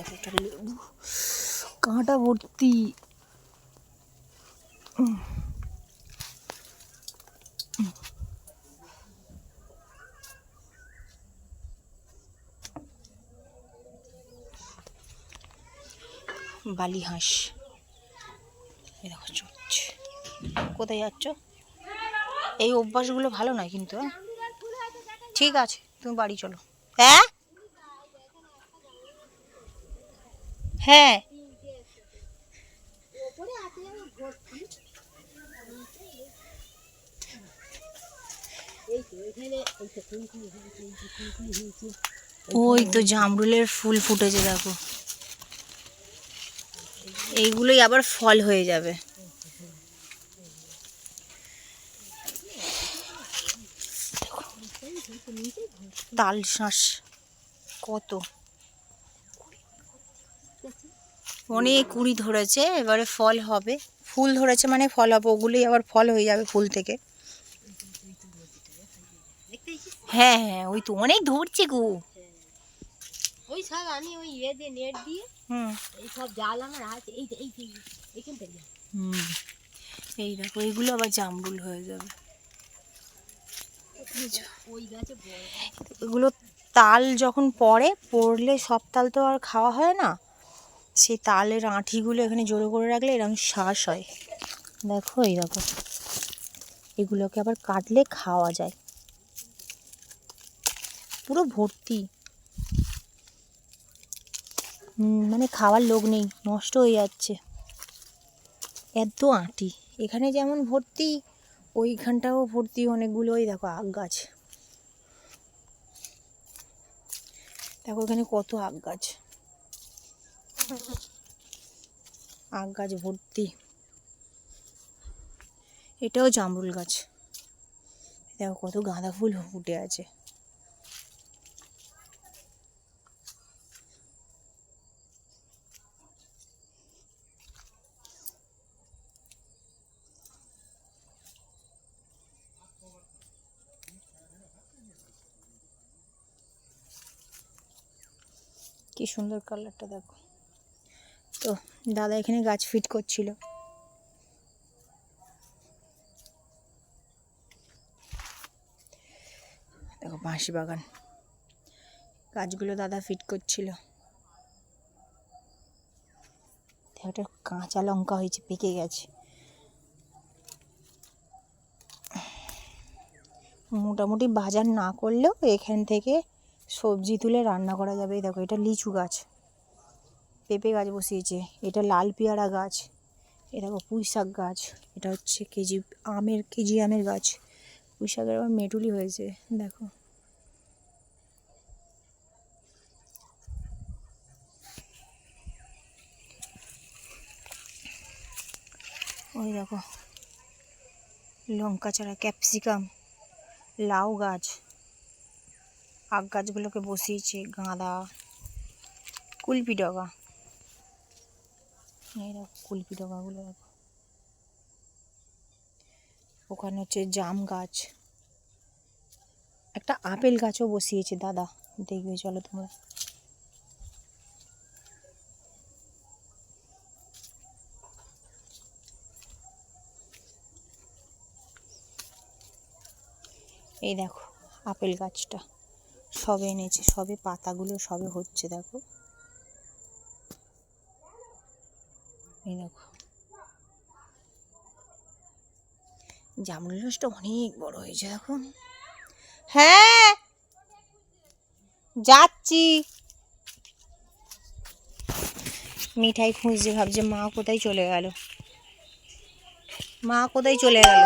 দেখো একটা লেবু কাঁটা ভর্তি। বালি হাঁস দেখো চলছে। কোথায় যাচ্ছ? এই অভ্যাসগুলো ভালো নয় কিন্তু। ঠিক আছে তুমি বাড়ি চলো। হ্যাঁ হ্যাঁ ওই তো জামরুলের ফুল ফুটেছে দেখো। এইগুলোই আবার ফল হয়ে যাবে। তাল শাঁস কত অনেক কুড়ি ধরেছে, এবারে ফল হবে। ফুল ধরেছে মানে ফল হবে, ওগুলোই আবার ফল হয়ে যাবে ফুল থেকে। হ্যাঁ হ্যাঁ ওই তো অনেক ধরছে গো। ওই সব আমি ওই দিয়ে নেট দিয়ে এই সব জাল আমার আছে এইখান থেকে। এই দেখো এইগুলো আবার জামরুল হয়ে যাবে। ওই গাছে এগুলো তাল যখন পড়লে সব তাল তো আর খাওয়া হয় না, সেই তালের আঁঠিগুলো এখানে জড়ো করে রাখলে এরকম শ্বাস হয়। দেখো এই দেখো এগুলোকে আবার কাটলে খাওয়া যায়। পুরো ভর্তি, মানে খাওয়ার লোক নেই, নষ্ট হয়ে যাচ্ছে এত আঁটি। এখানে যেমন ভর্তি ওইখানটাও ভর্তি অনেকগুলো। ওই দেখো আগ গাছ, দেখো এখানে কত আগ গাছ, আগ গাছ ভর্তি। এটাও জামরুল গাছ, দেখো কত গাঁদা ফুল ফুটে আছে। কি সুন্দর কালারটা দেখো। তো দাদা এখানে গাছ ফিট করছিল। দেখো বাঁশি বাগান, গাছগুলো দাদা ফিট করছিল। একটা কাঁচা লঙ্কা হয়েছে, পেকে গেছে। মোটামুটি বাজার না করলেও এখান থেকে সবজি তুলে রান্না করা যাবে। দেখো এটা লিচু গাছ, পেঁপে গাছ বসিয়েছে, এটা লাল পেয়ারা গাছ, এ দেখো পুঁই শাক গাছ, এটা হচ্ছে কেজি আমের গাছ। পুঁই শাকের আবার মেটুলি হয়েছে দেখো। ওই দেখো লঙ্কা চারা, ক্যাপসিকাম, লাউ গাছ, আগ গাছগুলোকে বসিয়েছে, গাঁদা, কুলপি ডগা। এই দেখো কুলপি ডগাগুলো দেখো। ওখানে হচ্ছে জাম গাছ, একটা আপেল গাছও বসিয়েছে দাদা, দেখবে চলো তোমরা। এই দেখো আপেল গাছটা সবে এনেছে, সবে পাতাগুলো সবে হচ্ছে দেখো। এই দেখো জামরুল গাছটা অনেক বড় হয়েছে এখন। হ্যাঁ যাচ্ছি। মিঠাই খুঁজছে, ভাবছে মা কোথায় চলে গেল, মা কোথায় চলে গেল।